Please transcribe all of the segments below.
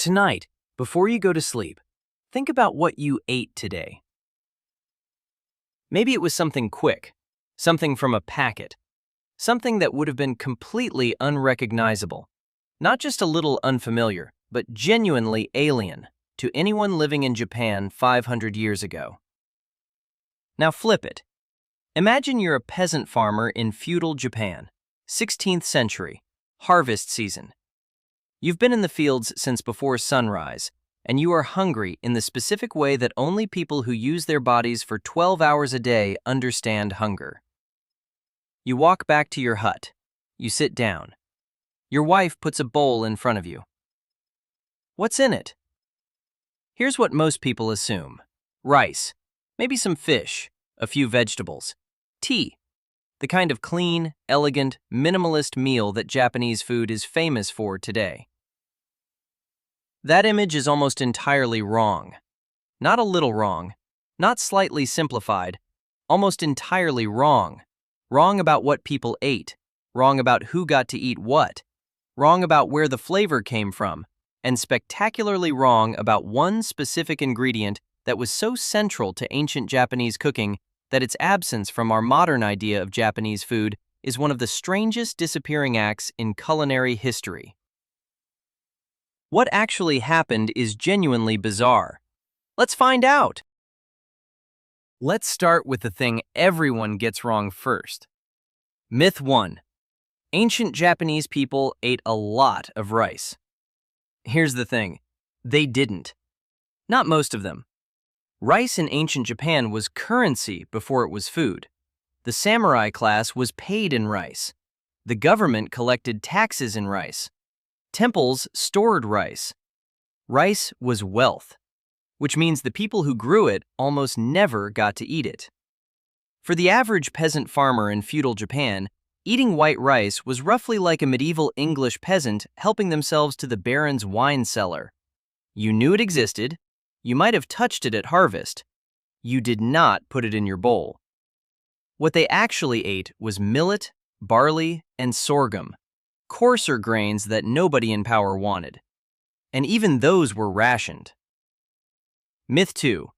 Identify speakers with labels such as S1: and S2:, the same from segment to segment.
S1: Tonight, before you go to sleep, think about what you ate today. Maybe it was something quick, something from a packet, something that would have been completely unrecognizable, not just a little unfamiliar, but genuinely alien to anyone living in Japan 500 years ago. Now flip it. Imagine you're a peasant farmer in feudal Japan, 16th century, harvest season. You've been in the fields since before sunrise, and you are hungry in the specific way that only people who use their bodies for 12 hours a day understand hunger. You walk back to your hut. You sit down. Your wife puts a bowl in front of you. What's in it? Here's what most people assume. Rice, maybe some fish, a few vegetables, tea, the kind of clean, elegant, minimalist meal that Japanese food is famous for today. That image is almost entirely wrong. Not a little wrong, not slightly simplified, almost entirely wrong. Wrong about what people ate, wrong about who got to eat what, wrong about where the flavor came from, and spectacularly wrong about one specific ingredient that was so central to ancient Japanese cooking that its absence from our modern idea of Japanese food is one of the strangest disappearing acts in culinary history. What actually happened is genuinely bizarre. Let's find out! Let's start with the thing everyone gets wrong first. Myth 1. Ancient Japanese people ate a lot of rice. Here's the thing. They didn't. Not most of them. Rice in ancient Japan was currency before it was food. The samurai class was paid in rice. The government collected taxes in rice. Temples stored rice. Rice was wealth, which means the people who grew it almost never got to eat it. For the average peasant farmer in feudal Japan, eating white rice was roughly like a medieval English peasant helping themselves to the baron's wine cellar. You knew it existed. You might have touched it at harvest. You did not put it in your bowl. What they actually ate was millet, barley, and sorghum, coarser grains that nobody in power wanted. And even those were rationed. Myth 2.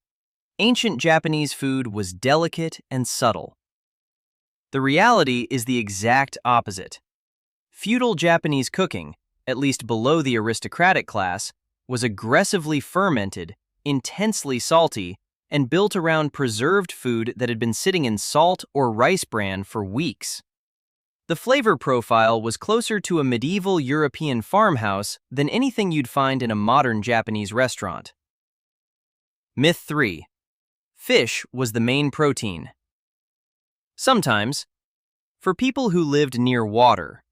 S1: Ancient Japanese food was delicate and subtle. The reality is the exact opposite. Feudal Japanese cooking, at least below the aristocratic class, was aggressively fermented, intensely salty, and built around preserved food that had been sitting in salt or rice bran for weeks. The flavor profile was closer to a medieval European farmhouse than anything you'd find in a modern Japanese restaurant. Myth 3. Fish was the main protein. Sometimes. For people who lived near water.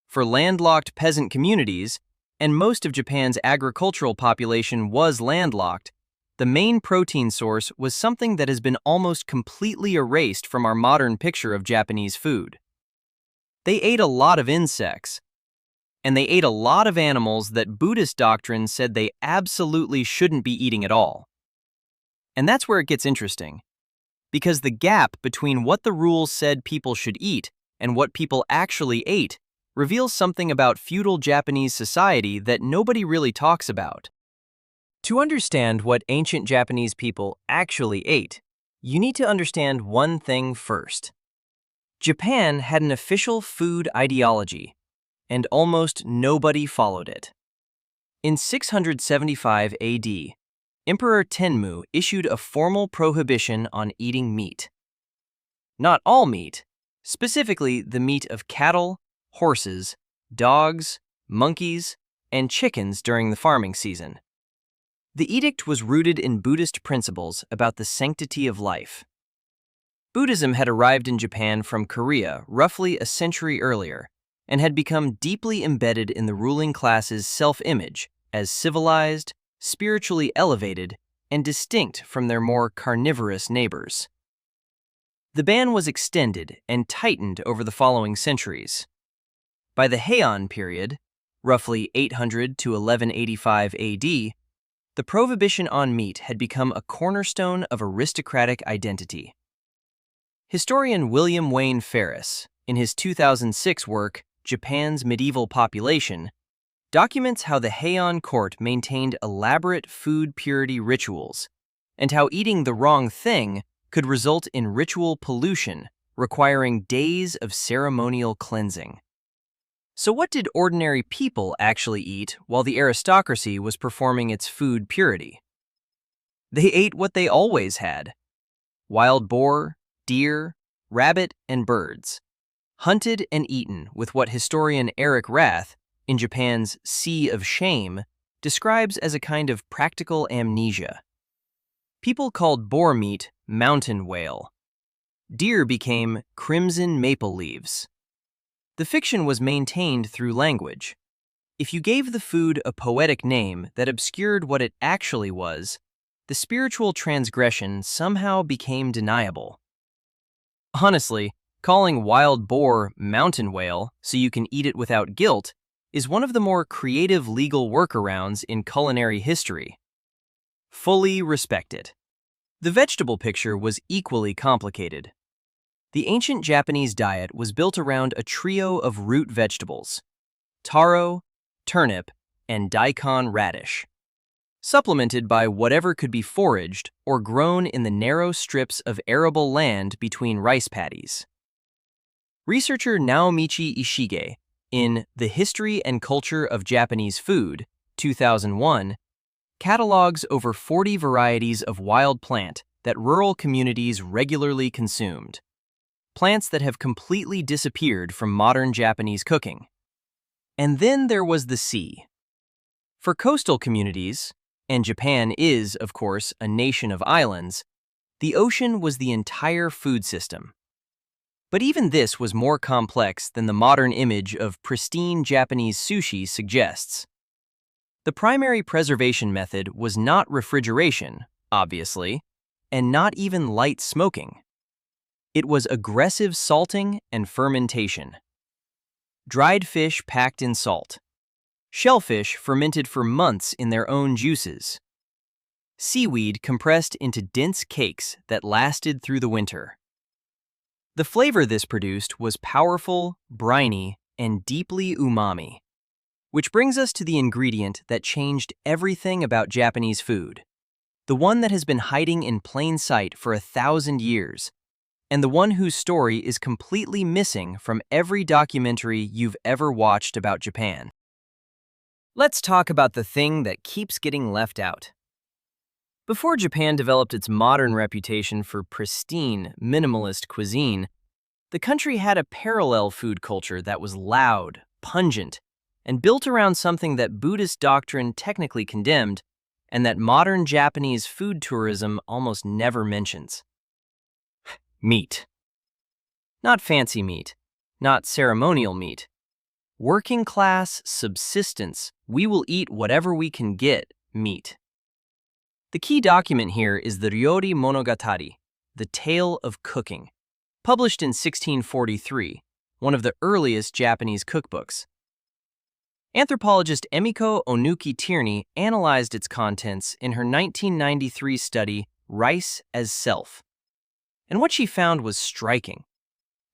S1: For landlocked peasant communities, and most of Japan's agricultural population was landlocked, the main protein source was something that has been almost completely erased from our modern picture of Japanese food. They ate a lot of insects, and they ate a lot of animals that Buddhist doctrine said they absolutely shouldn't be eating at all. And that's where it gets interesting, because the gap between what the rules said people should eat and what people actually ate reveals something about feudal Japanese society that nobody really talks about. To understand what ancient Japanese people actually ate, you need to understand one thing first. Japan had an official food ideology, and almost nobody followed it. In 675 AD, Emperor Tenmu issued a formal prohibition on eating meat. Not all meat, specifically the meat of cattle, horses, dogs, monkeys, and chickens during the farming season. The edict was rooted in Buddhist principles about the sanctity of life. Buddhism had arrived in Japan from Korea roughly a century earlier and had become deeply embedded in the ruling class's self-image as civilized, spiritually elevated, and distinct from their more carnivorous neighbors. The ban was extended and tightened over the following centuries. By the Heian period, roughly 800 to 1185 AD, the prohibition on meat had become a cornerstone of aristocratic identity. Historian William Wayne Ferris, in his 2006 work, Japan's Medieval Population, documents how the Heian court maintained elaborate food purity rituals, and how eating the wrong thing could result in ritual pollution, requiring days of ceremonial cleansing. So what did ordinary people actually eat while the aristocracy was performing its food purity? They ate what they always had: wild boar, deer, rabbit, and birds, hunted and eaten with what historian Eric Rath, in Japan's Sea of Shame, describes as a kind of practical amnesia. People called boar meat mountain whale. Deer became crimson maple leaves. The fiction was maintained through language. If you gave the food a poetic name that obscured what it actually was, the spiritual transgression somehow became deniable. Honestly, calling wild boar mountain whale so you can eat it without guilt is one of the more creative legal workarounds in culinary history. Fully respect it. The vegetable picture was equally complicated. The ancient Japanese diet was built around a trio of root vegetables: taro, turnip, and daikon radish, supplemented by whatever could be foraged or grown in the narrow strips of arable land between rice paddies. Researcher Naomichi Ishige, in The History and Culture of Japanese Food, 2001, catalogs over 40 varieties of wild plant that rural communities regularly consumed. Plants that have completely disappeared from modern Japanese cooking. And then there was the sea. For coastal communities, and Japan is, of course, a nation of islands, the ocean was the entire food system. But even this was more complex than the modern image of pristine Japanese sushi suggests. The primary preservation method was not refrigeration, obviously, and not even light smoking. It was aggressive salting and fermentation. Dried fish packed in salt. Shellfish fermented for months in their own juices. Seaweed compressed into dense cakes that lasted through the winter. The flavor this produced was powerful, briny, and deeply umami. Which brings us to the ingredient that changed everything about Japanese food. The one that has been hiding in plain sight for 1,000 years, and the one whose story is completely missing from every documentary you've ever watched about Japan. Let's talk about the thing that keeps getting left out. Before Japan developed its modern reputation for pristine, minimalist cuisine, the country had a parallel food culture that was loud, pungent, and built around something that Buddhist doctrine technically condemned and that modern Japanese food tourism almost never mentions. Meat. Not fancy meat, not ceremonial meat. Working class, subsistence, we will eat whatever we can get meat. The key document here is the Ryori Monogatari, The Tale of Cooking, published in 1643, one of the earliest Japanese cookbooks. Anthropologist Emiko Onuki Tierney analyzed its contents in her 1993 study, Rice as Self. And what she found was striking.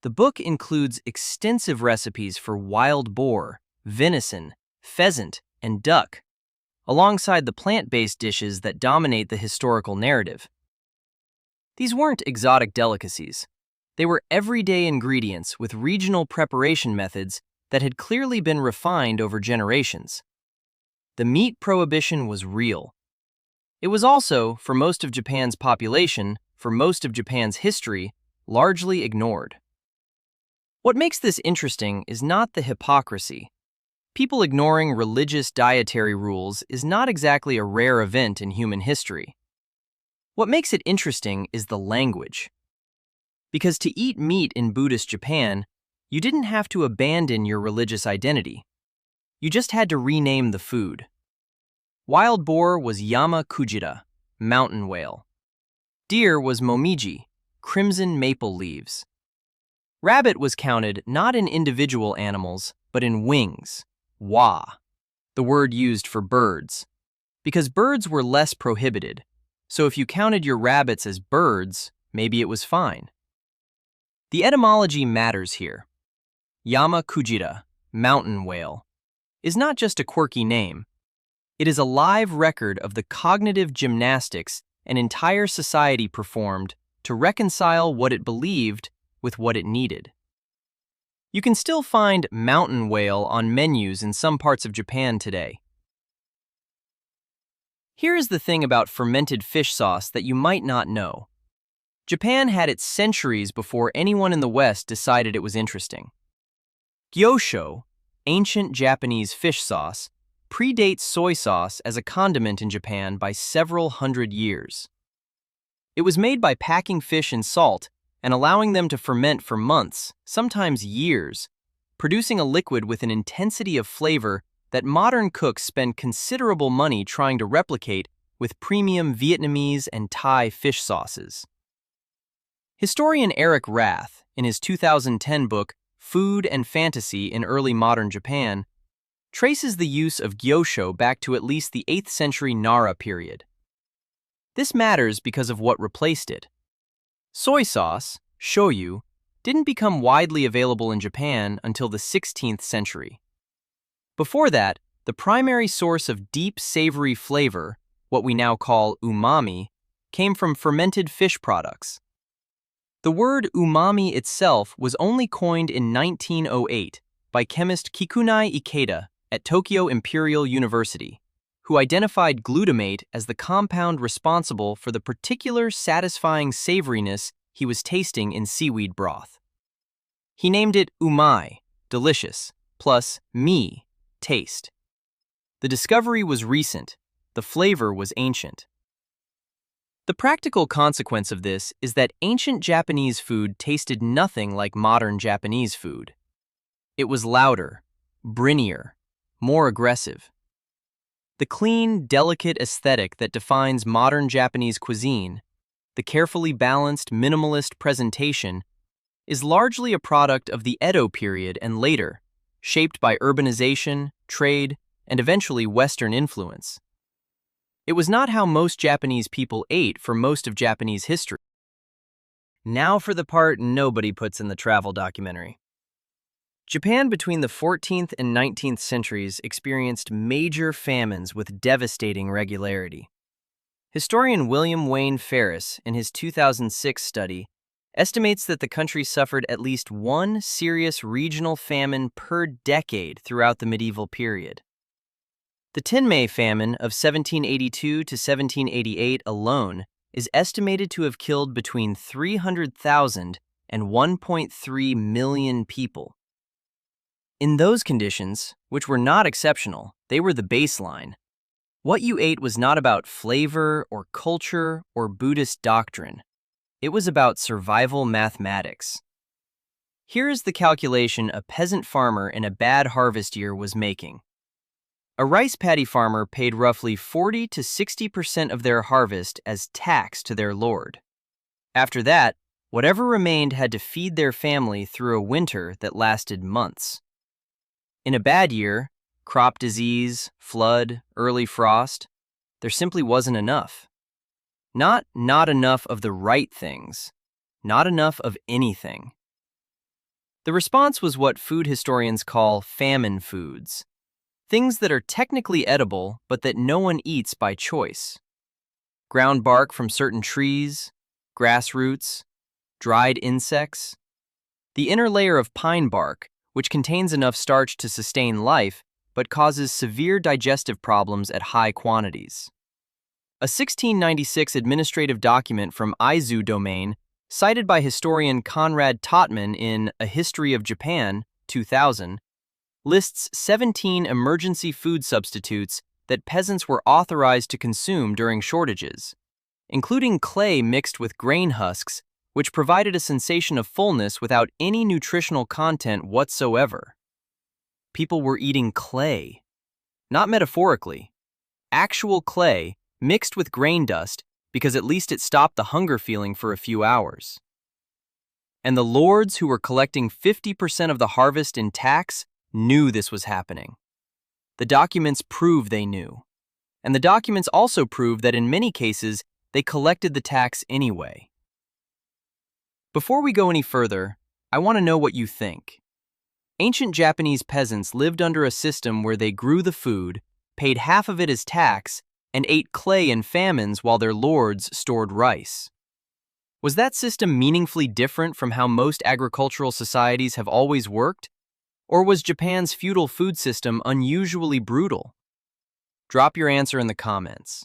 S1: The book includes extensive recipes for wild boar, venison, pheasant, and duck, alongside the plant-based dishes that dominate the historical narrative. These weren't exotic delicacies. They were everyday ingredients with regional preparation methods that had clearly been refined over generations. The meat prohibition was real. It was also, for most of Japan's population, for most of Japan's history, largely ignored. What makes this interesting is not the hypocrisy. People ignoring religious dietary rules is not exactly a rare event in human history. What makes it interesting is the language. Because to eat meat in Buddhist Japan, you didn't have to abandon your religious identity. You just had to rename the food. Wild boar was yama kujira, mountain whale. Deer was momiji, crimson maple leaves. Rabbit was counted not in individual animals, but in wings, wa, the word used for birds. Because birds were less prohibited, so if you counted your rabbits as birds, maybe it was fine. The etymology matters here. Yama kujira, mountain whale, is not just a quirky name. It is a live record of the cognitive gymnastics an entire society performed to reconcile what it believed with what it needed. You can still find mountain whale on menus in some parts of Japan today. Here is the thing about fermented fish sauce that you might not know. Japan had it centuries before anyone in the West decided it was interesting. Gyosho, ancient Japanese fish sauce, predates soy sauce as a condiment in Japan by several hundred years. It was made by packing fish in salt and allowing them to ferment for months, sometimes years, producing a liquid with an intensity of flavor that modern cooks spend considerable money trying to replicate with premium Vietnamese and Thai fish sauces. Historian Eric Rath, in his 2010 book Food and Fantasy in Early Modern Japan, traces the use of gyosho back to at least the 8th century Nara period. This matters because of what replaced it. Soy sauce, shoyu, didn't become widely available in Japan until the 16th century. Before that, the primary source of deep savory flavor, what we now call umami, came from fermented fish products. The word umami itself was only coined in 1908 by chemist Kikunai Ikeda at Tokyo Imperial University, who identified glutamate as the compound responsible for the particular satisfying savoriness he was tasting in seaweed broth. He named it umai, delicious, plus mi, taste. The discovery was recent, the flavor was ancient. The practical consequence of this is that ancient Japanese food tasted nothing like modern Japanese food. It was louder, brinier, more aggressive. The clean, delicate aesthetic that defines modern Japanese cuisine, the carefully balanced, minimalist presentation, is largely a product of the Edo period and later, shaped by urbanization, trade, and eventually Western influence. It was not how most Japanese people ate for most of Japanese history. Now for the part nobody puts in the travel documentary. Japan between the 14th and 19th centuries experienced major famines with devastating regularity. Historian William Wayne Ferris, in his 2006 study, estimates that the country suffered at least one serious regional famine per decade throughout the medieval period. The Tenmei famine of 1782 to 1788 alone is estimated to have killed between 300,000 and 1.3 million people. In those conditions, which were not exceptional, they were the baseline. What you ate was not about flavor or culture or Buddhist doctrine. It was about survival mathematics. Here is the calculation a peasant farmer in a bad harvest year was making. A rice paddy farmer paid roughly 40 to 60% of their harvest as tax to their lord. After that, whatever remained had to feed their family through a winter that lasted months. In a bad year, crop disease, flood, early frost, there simply wasn't enough. Not enough of the right things, not enough of anything. The response was what food historians call famine foods, things that are technically edible but that no one eats by choice. Ground bark from certain trees, grass roots, dried insects. The inner layer of pine bark, which contains enough starch to sustain life but causes severe digestive problems at high quantities. A 1696 administrative document from Aizu domain, cited by historian Conrad Totman in A History of Japan, 2000, lists 17 emergency food substitutes that peasants were authorized to consume during shortages, including clay mixed with grain husks, which provided a sensation of fullness without any nutritional content whatsoever. People were eating clay, not metaphorically, actual clay mixed with grain dust because at least it stopped the hunger feeling for a few hours. And the lords who were collecting 50% of the harvest in tax knew this was happening. The documents prove they knew. And the documents also prove that in many cases, they collected the tax anyway. Before we go any further, I want to know what you think. Ancient Japanese peasants lived under a system where they grew the food, paid half of it as tax, and ate clay in famines while their lords stored rice. Was that system meaningfully different from how most agricultural societies have always worked? Or was Japan's feudal food system unusually brutal? Drop your answer in the comments.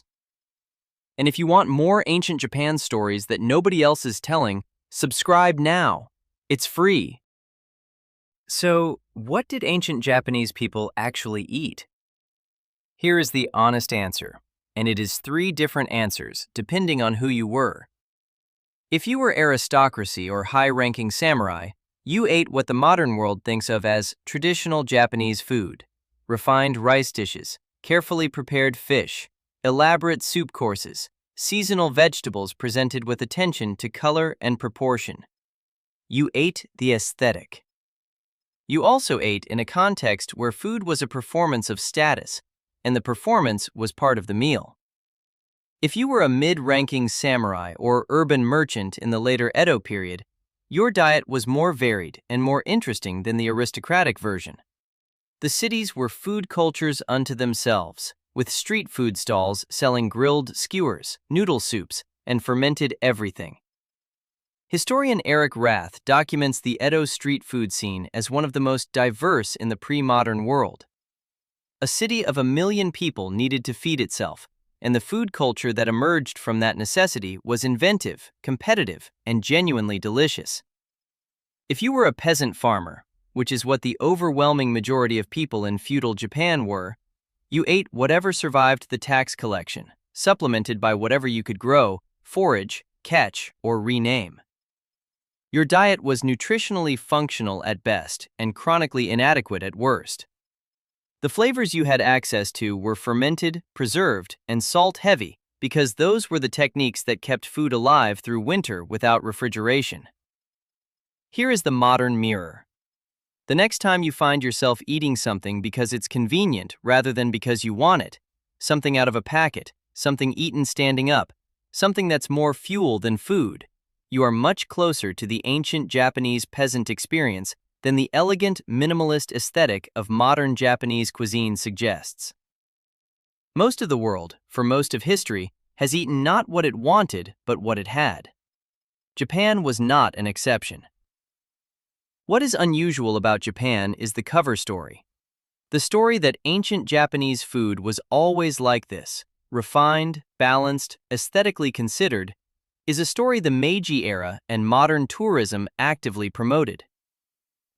S1: And if you want more ancient Japan stories that nobody else is telling, subscribe now. It's free. So, what did ancient Japanese people actually eat? Here is the honest answer, and it is 3 different answers depending on who you were. If you were aristocracy or high-ranking samurai, you ate what the modern world thinks of as traditional Japanese food: refined rice dishes, carefully prepared fish, elaborate soup courses, seasonal vegetables presented with attention to color and proportion. You ate the aesthetic. You also ate in a context where food was a performance of status, and the performance was part of the meal. If you were a mid-ranking samurai or urban merchant in the later Edo period, your diet was more varied and more interesting than the aristocratic version. The cities were food cultures unto themselves, with street food stalls selling grilled skewers, noodle soups, and fermented everything. Historian Eric Rath documents the Edo street food scene as one of the most diverse in the pre-modern world. A city of 1 million people needed to feed itself, and the food culture that emerged from that necessity was inventive, competitive, and genuinely delicious. If you were a peasant farmer, which is what the overwhelming majority of people in feudal Japan were, you ate whatever survived the tax collection, supplemented by whatever you could grow, forage, catch, or rename. Your diet was nutritionally functional at best and chronically inadequate at worst. The flavors you had access to were fermented, preserved, and salt-heavy because those were the techniques that kept food alive through winter without refrigeration. Here is the modern mirror. The next time you find yourself eating something because it's convenient rather than because you want it, something out of a packet, something eaten standing up, something that's more fuel than food, you are much closer to the ancient Japanese peasant experience than the elegant, minimalist aesthetic of modern Japanese cuisine suggests. Most of the world, for most of history, has eaten not what it wanted, but what it had. Japan was not an exception. What is unusual about Japan is the cover story. The story that ancient Japanese food was always like this, refined, balanced, aesthetically considered, is a story the Meiji era and modern tourism actively promoted.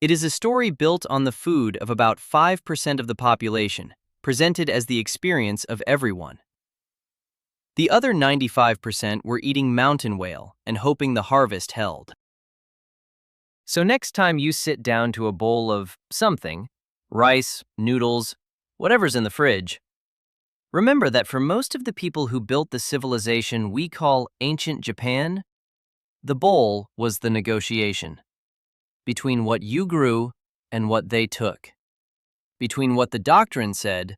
S1: It is a story built on the food of about 5% of the population, presented as the experience of everyone. The other 95% were eating mountain whale and hoping the harvest held. So next time you sit down to a bowl of something, rice, noodles, whatever's in the fridge, remember that for most of the people who built the civilization we call ancient Japan, the bowl was the negotiation between what you grew and what they took, between what the doctrine said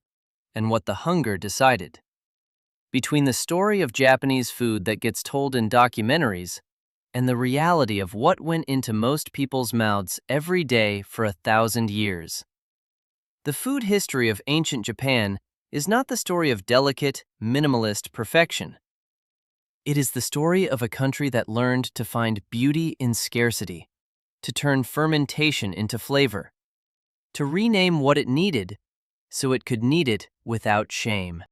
S1: and what the hunger decided, between the story of Japanese food that gets told in documentaries and the reality of what went into most people's mouths every day for 1,000 years. The food history of ancient Japan is not the story of delicate, minimalist perfection. It is the story of a country that learned to find beauty in scarcity, to turn fermentation into flavor, to rename what it needed so it could need it without shame.